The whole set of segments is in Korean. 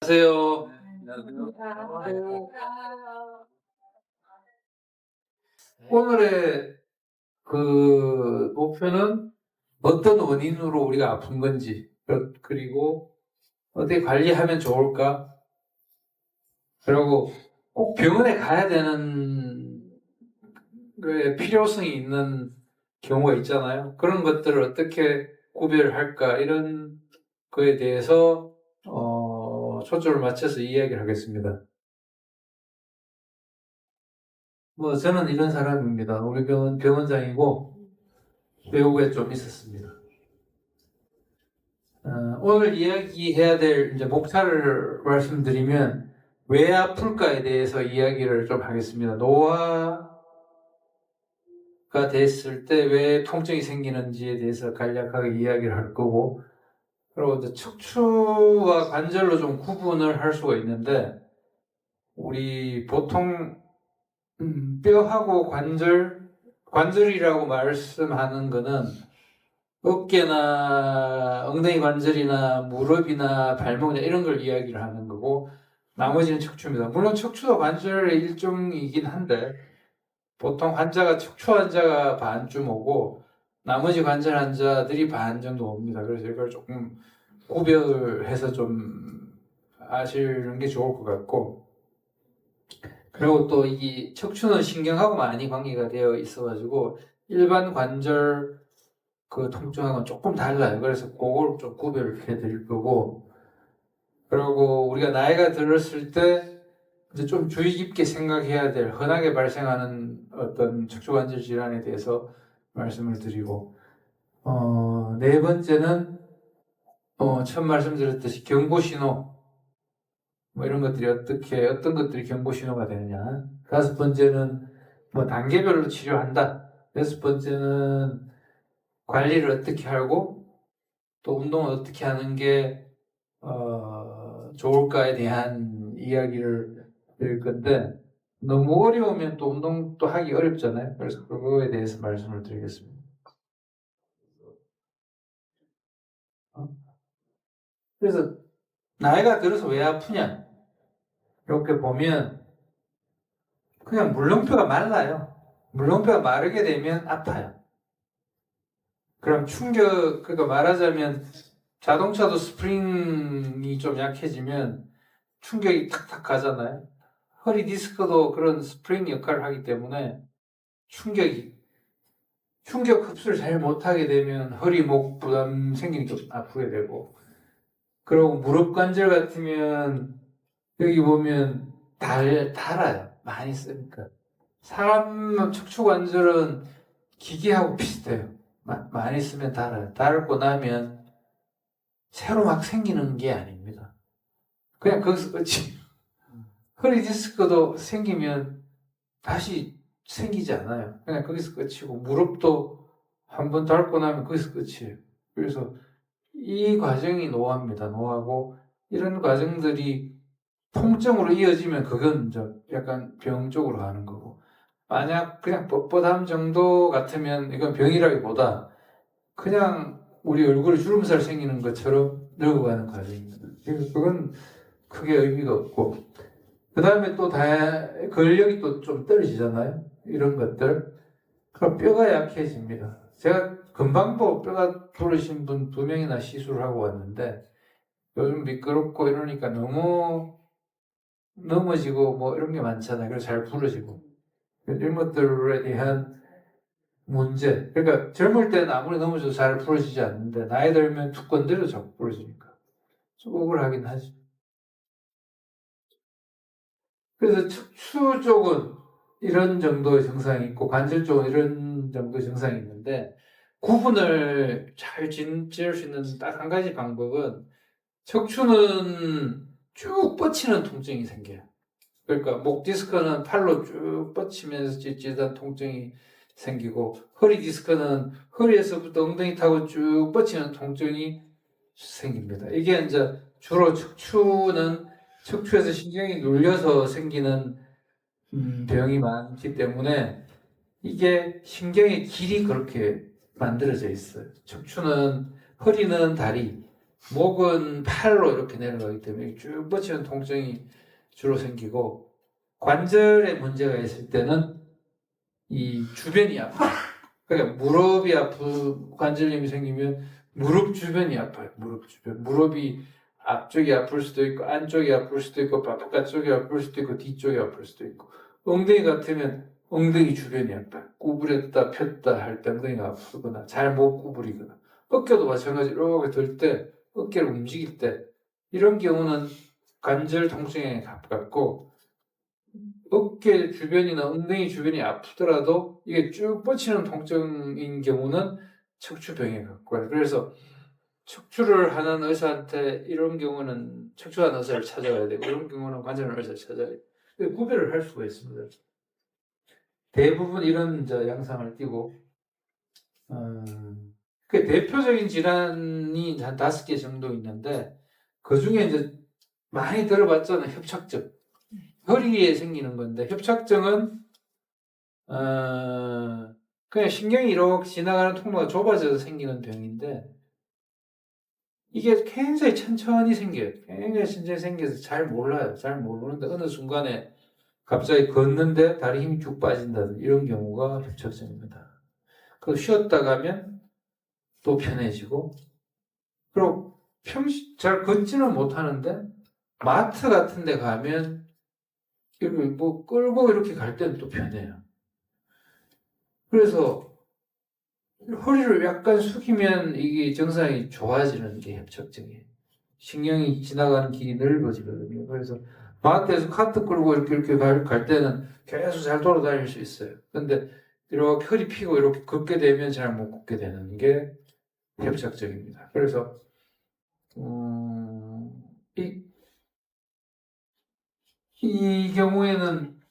안녕하세요. 오늘의 목표는 어떤 원인으로 우리가 아픈 건지, 그리고 어떻게 관리하면 좋을까? 그리고 꼭 병원에 가야 되는 필요성이 있는 경우가 있잖아요. 그런 것들을 어떻게 구별할까? 이런 거에 대해서 초점을 맞춰서 이야기를 하겠습니다. 저는 이런 사람입니다. 우리 병원장이고 외국에 좀 있었습니다. 오늘 이야기해야 될 이제 목차를 말씀드리면 왜 아플까에 대해서 이야기를 좀 하겠습니다. 노화가 됐을 때 왜 통증이 생기는지에 대해서 간략하게 이야기를 할 거고, 그리고 이제 척추와 관절로 좀 구분을 할 수가 있는데, 우리 보통 뼈하고 관절이라고 말씀하는 거는 어깨나 엉덩이 관절이나 무릎이나 발목이나 이런 걸 이야기를 하는 거고, 나머지는 척추입니다. 물론 척추도 관절의 일종이긴 한데 보통 척추 환자가 반쯤 오고 나머지 관절 환자들이 반 정도 옵니다. 그래서 이걸 조금 구별해서 좀 아시는 게 좋을 것 같고, 그리고 또 이 척추는 신경하고 많이 관계가 되어 있어가지고 일반 관절 통증하고는 조금 달라요. 그래서 그걸 좀 구별해 드릴 거고, 그리고 우리가 나이가 들었을 때 이제 좀 주의 깊게 생각해야 될 흔하게 발생하는 어떤 척추관절 질환에 대해서 말씀을 드리고, 네 번째는 처음 말씀드렸듯이 경고신호, 이런 것들이 어떤 것들이 경고신호가 되느냐. 다섯 번째는 단계별로 치료한다. 여섯 번째는 관리를 어떻게 하고 또 운동을 어떻게 하는 게 좋을까에 대한 이야기를 드릴 건데, 너무 어려우면 또 운동도 하기 어렵잖아요. 그래서 그거에 대해서 말씀을 드리겠습니다. 그래서 나이가 들어서 왜 아프냐? 이렇게 보면 그냥 물렁뼈가 말라요. 물렁뼈가 마르게 되면 아파요. 그럼 그러니까 말하자면 자동차도 스프링이 좀 약해지면 충격이 탁탁 가잖아요. 허리 디스크도 그런 스프링 역할을 하기 때문에 충격 흡수를 잘 못하게 되면 허리, 목 부담 생기니까 아프게 되고, 그리고 무릎 관절 같으면 여기 보면 달아요. 많이 쓰니까. 사람 척추 관절은 기계하고 비슷해요. 많이 쓰면 달아요. 닳고 나면 새로 막 생기는 게 아닙니다. 그냥 거기서 끝이. 허리 디스크도 생기면 다시 생기지 않아요. 그냥 거기서 끝이고, 무릎도 한번 닳고 나면 거기서 끝이에요. 그래서 이 과정이 노화입니다. 노화고, 이런 과정들이 통증으로 이어지면 그건 약간 병 쪽으로 가는 거고, 만약 그냥 뻣뻣함 정도 같으면 이건 병이라기보다 그냥 우리 얼굴에 주름살 생기는 것처럼 늙어가는 과정입니다. 그래서 그건 크게 의미가 없고, 그 다음에 또 근력이 또 좀 떨어지잖아요. 이런 것들. 그럼 뼈가 약해집니다. 제가 금방 뼈가 부러진 분 2명이나 시술을 하고 왔는데, 요즘 미끄럽고 이러니까 너무 넘어지고 이런 게 많잖아요. 그래서 잘 부러지고. 이런 것들에 대한 문제. 그러니까 젊을 때는 아무리 넘어져도 잘 부러지지 않는데, 나이 들면 툭 건드려도 자꾸 부러지니까 좀 억울하긴 하죠. 그래서 척추 쪽은 이런 정도의 증상이 있고 관절 쪽은 이런 정도의 증상이 있는데, 구분을 잘 지을 수 있는 딱 한 가지 방법은, 척추는 쭉 뻗치는 통증이 생겨요. 그러니까 목 디스크는 팔로 쭉 뻗치면서 찌릿찌릿한 통증이 생기고, 허리 디스크는 허리에서부터 엉덩이 타고 쭉 뻗치는 통증이 생깁니다. 이게 이제 주로 척추에서 신경이 눌려서 생기는 병이 많기 때문에, 이게 신경의 길이 그렇게 만들어져 있어요. 허리는 다리, 목은 팔로 이렇게 내려가기 때문에 쭉 뻗치는 통증이 주로 생기고, 관절에 문제가 있을 때는 이 주변이 아파요. 그러니까 무릎이 관절염이 생기면 무릎 주변이 아파요. 무릎 주변. 무릎이 앞쪽이 아플 수도 있고, 안쪽이 아플 수도 있고, 바깥쪽이 아플 수도 있고, 뒤쪽이 아플 수도 있고, 엉덩이 같으면 엉덩이 주변이 아파요. 구부렸다 폈다 할 때 엉덩이가 아프거나, 잘 못 구부리거나, 어깨도 마찬가지로 이렇게 들 때, 어깨를 움직일 때, 이런 경우는 관절 통증에 가깝고, 어깨 주변이나 엉덩이 주변이 아프더라도 이게 쭉 뻗치는 통증인 경우는 척추병에 가까워요. 그래서 척추를 하는 의사한테 이런 경우는 척추하는 의사를 찾아가야 되고, 이런 경우는 관절하는 의사를 찾아야 돼요. 구별을 할 수가 있습니다. 대부분 이런 양상을 띠고, 그 대표적인 질환이 한 5개 정도 있는데, 그 중에 이제 많이 들어봤잖아요. 협착증. 허리에 생기는 건데, 협착증은 그냥 신경이 이렇게 지나가는 통로가 좁아져서 생기는 병인데, 이게 굉장히 천천히 생겨요. 굉장히 천천히 생겨서 잘 몰라요. 잘 모르는데 어느 순간에 갑자기 걷는데 다리 힘이 쭉 빠진다든 이런 경우가 협착증입니다. 그리고 쉬었다 가면 또 편해지고, 그리고 잘 걷지는 못하는데 마트 같은 데 가면 뭐 끌고 이렇게 갈 때는 또 편해요. 그래서 허리를 약간 숙이면 이게 증상이 좋아지는 게 협착증이에요. 신경이 지나가는 길이 넓어지거든요. 그래서 마트에서 카트 끌고 이렇게 갈 때는 계속 잘 돌아다닐 수 있어요. 근데 이렇게 허리 펴고 이렇게 걷게 되면 잘 못 걷게 되는 게 협착증입니다. 그래서 이 경우에는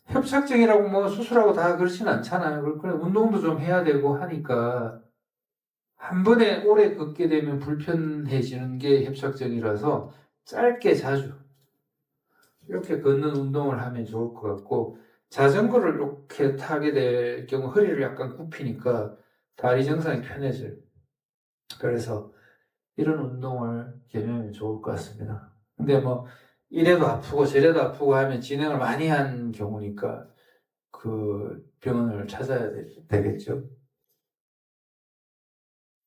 협착증이라고 뭐 수술하고 다 그렇지는 않잖아요. 그래 운동도 좀 해야 되고 하니까 한 번에 오래 걷게 되면 불편해지는 게 협착증이라서 짧게 자주 이렇게 걷는 운동을 하면 좋을 것 같고, 자전거를 이렇게 타게 될 경우 허리를 약간 굽히니까 다리 정상이 편해져요. 그래서 이런 운동을 겸하면 좋을 것 같습니다. 근데 뭐 이래도 아프고 저래도 아프고 하면 진행을 많이 한 경우니까 그 병원을 찾아야 되겠죠.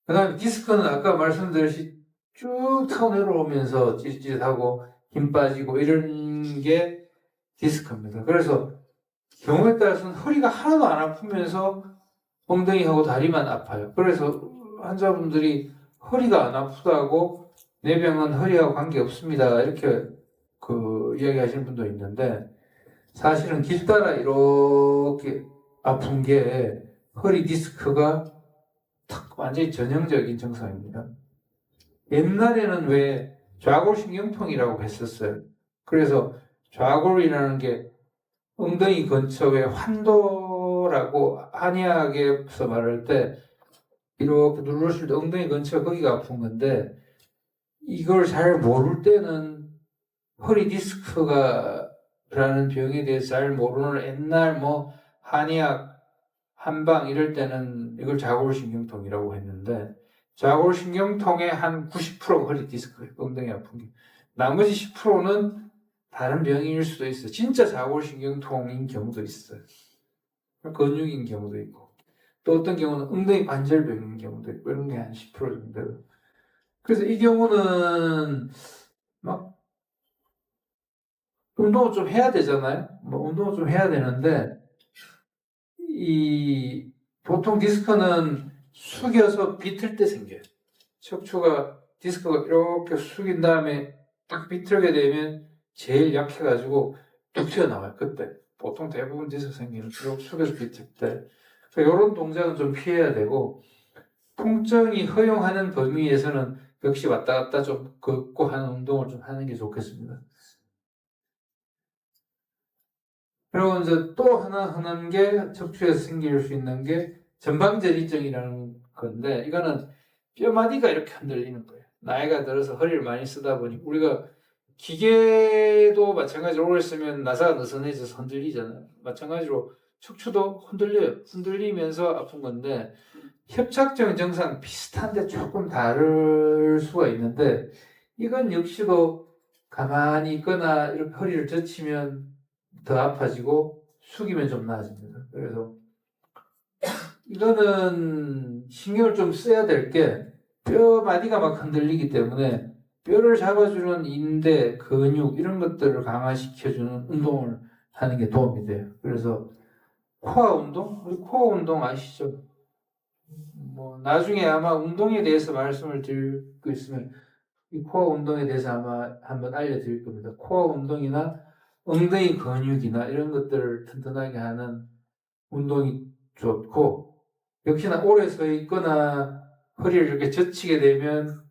그 다음에 디스크는 아까 말씀드렸듯이 쭉 타고 내려오면서 찌릿찌릿하고 힘 빠지고 이런 게 디스크입니다. 그래서 경우에 따라서는 허리가 하나도 안 아프면서 엉덩이하고 다리만 아파요. 그래서 환자분들이 허리가 안 아프다고 내 병은 허리하고 관계없습니다. 이렇게 이야기 하시는 분도 있는데, 사실은 길따라 이렇게 아픈 게 허리 디스크가 완전히 전형적인 증상입니다. 옛날에는 왜 좌골신경통이라고 했었어요. 그래서 좌골이라는 게 엉덩이 근처에 환도라고 한의학에서 말할 때 이렇게 눌렀을 때 엉덩이 근처 거기가 아픈 건데, 이걸 잘 모를 때는 허리 디스크가 라는 병에 대해서 잘 모르는 옛날 뭐 한의학 한방 이럴 때는 이걸 좌골신경통이라고 했는데, 좌골신경통의 한 90%가 허리 디스크예요. 엉덩이 아픈 게. 나머지 10%는 다른 병일 수도 있어요. 진짜 좌골신경통인 경우도 있어요. 근육인 경우도 있고, 또 어떤 경우는 엉덩이 관절병인 경우도 있고, 이런 게 한 10% 정도. 그래서 이 경우는 막 운동을 좀 해야 되잖아요. 뭐 운동을 좀 해야 되는데, 보통 디스크는 숙여서 비틀 때 생겨요. 척추가 디스크가 이렇게 숙인 다음에 딱 비틀게 되면 제일 약해가지고 뚝 튀어나와요. 그때 보통 대부분 디스크 생기는 이렇게 숙여서 비틀 때, 이런 동작은 좀 피해야 되고, 통증이 허용하는 범위에서는 역시 왔다 갔다 좀 걷고 하는 운동을 좀 하는 게 좋겠습니다. 그리고 이제 또 하나 흔한 게 척추에서 생길 수 있는 게 전방전이증이라는 건데, 이거는 뼈마디가 이렇게 흔들리는 거예요. 나이가 들어서 허리를 많이 쓰다 보니, 우리가 기계도 마찬가지로 오래 쓰면 나사가 느슨해져서 흔들리잖아요. 마찬가지로 척추도 흔들려요. 흔들리면서 아픈 건데, 협착증 증상 비슷한데 조금 다를 수가 있는데 이건 역시도 가만히 있거나 이렇게 허리를 젖히면 더 아파지고 숙이면 좀 나아집니다. 그래서 이거는 신경을 좀 써야 될 게 뼈 마디가 막 흔들리기 때문에 뼈를 잡아주는 인대, 근육 이런 것들을 강화시켜주는 운동을 하는 게 도움이 돼요. 그래서 코어 운동? 우리 코어 운동 아시죠? 뭐 나중에 아마 운동에 대해서 말씀을 드릴 거 있으면 이 코어 운동에 대해서 아마 한번 알려드릴 겁니다. 코어 운동이나 엉덩이 근육이나 이런 것들을 튼튼하게 하는 운동이 좋고 역시나 오래 서 있거나 허리를 이렇게 젖히게 되면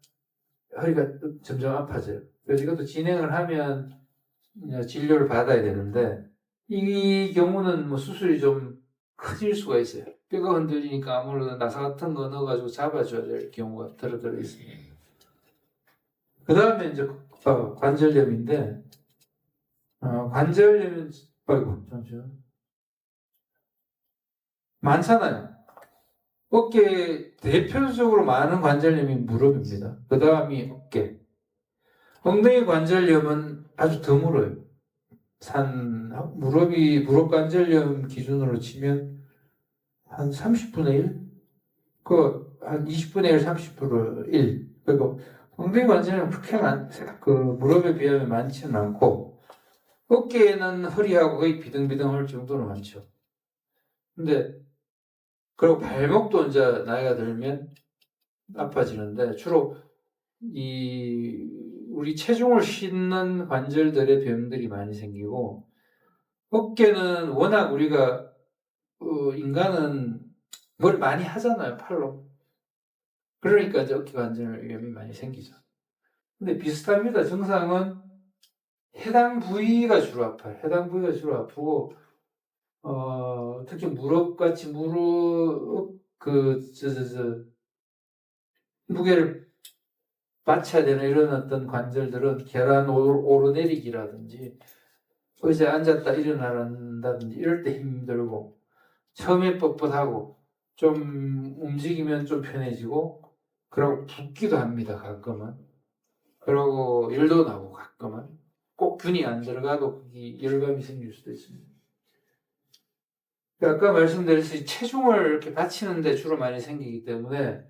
허리가 점점 아파져요. 그래서 이것도 진행을 하면 진료를 받아야 되는데 이 경우는 뭐 수술이 좀 커질 수가 있어요. 뼈가 흔들리니까 아무래도 나사 같은 거 넣어가지고 잡아줘야 될 경우가 들어 있습니다. 그 다음에 이제 관절염인데 관절염은 아이고 잠시만 많잖아요. 어깨 대표적으로 많은 관절염이 무릎입니다. 그 다음이 어깨. 엉덩이 관절염은 아주 드물어요. 무릎 관절염 기준으로 치면 한 30분의 1? 한 20분의 1, 30분의 1. 그리고 엉덩이 관절염은 그렇게 무릎에 비하면 많지는 않고, 어깨에는 허리하고 거의 비등비등할 정도로 많죠. 근데, 그리고 발목도 이제 나이가 들면 아파지는데, 주로 우리 체중을 싣는 관절들의 병들이 많이 생기고, 어깨는 워낙 우리가, 인간은 뭘 많이 하잖아요, 팔로. 그러니까 이제 어깨 관절염이 많이 생기죠. 근데 비슷합니다. 증상은 해당 부위가 주로 아파요. 해당 부위가 주로 아프고, 특히 무릎같이 무게를 받쳐야 되는 이런 어떤 관절들은 계단 오르내리기라든지, 의자에 앉았다 일어난다든지 이럴 때 힘들고, 처음에 뻣뻣하고, 좀 움직이면 좀 편해지고, 그러고 붓기도 합니다, 가끔은. 그러고 열도 나고 가끔은. 꼭 균이 안 들어가도 거기 열감이 생길 수도 있습니다. 아까 말씀드렸듯이 체중을 이렇게 받치는데 주로 많이 생기기 때문에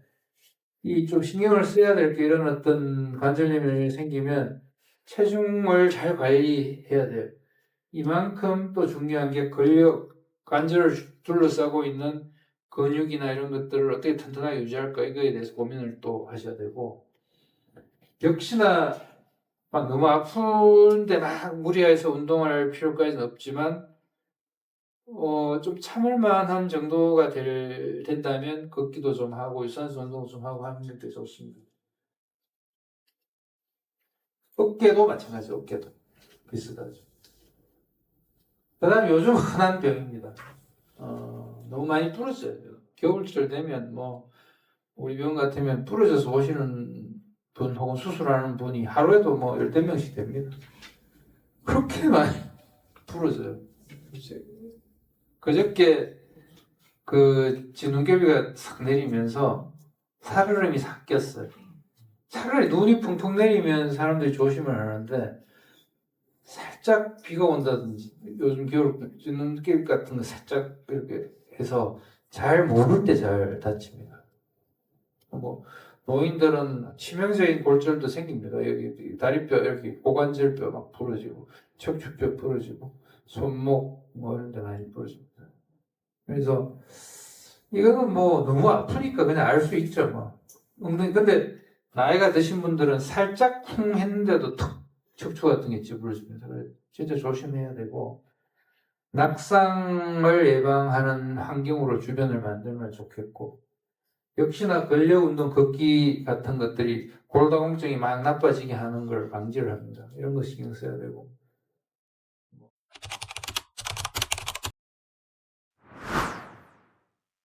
이 좀 신경을 써야 될 게 이런 어떤 관절염이 생기면 체중을 잘 관리해야 돼요. 이만큼 또 중요한 게 관절을 둘러싸고 있는 근육이나 이런 것들을 어떻게 튼튼하게 유지할까 이거에 대해서 고민을 또 하셔야 되고 역시나 막 너무 아픈데 막 무리해서 운동할 필요까지는 없지만 좀 참을 만한 정도가 된다면 걷기도 좀 하고 유산소 운동 좀 하고 하는 게 좋습니다. 어깨도 마찬가지죠. 어깨도 비슷하죠. 그 다음에 요즘 흔한 병입니다. 너무 많이 부러져요. 겨울철 되면 우리 병 같으면 부러져서 오시는 분 혹은 수술하는 분이 하루에도 10명씩 됩니다. 그렇게 많이 부러져요. 그저께 진눈깨비가 싹 내리면서 살얼음이 싹 꼈어요. 차라리 눈이 펑펑 내리면 사람들이 조심을 하는데 살짝 비가 온다든지 요즘 겨울 눈깨비 같은 거 살짝 이렇게 해서 잘 모를 때 잘 다칩니다. 노인들은 치명적인 골절도 생깁니다. 여기 다리뼈 이렇게 고관절뼈 막 부러지고 척추뼈 부러지고 손목 이런 데 많이 부러집니다. 그래서 이거는 너무 아프니까 그냥 알 수 있죠. 근데 나이가 드신 분들은 살짝 쿵 했는데도 툭 척추 같은 게 찌부러집니다. 그래서 진짜 조심해야 되고 낙상을 예방하는 환경으로 주변을 만들면 좋겠고 역시나 근력 운동, 걷기 같은 것들이 골다공증이 막 나빠지게 하는 걸 방지를 합니다. 이런 거 신경 써야 되고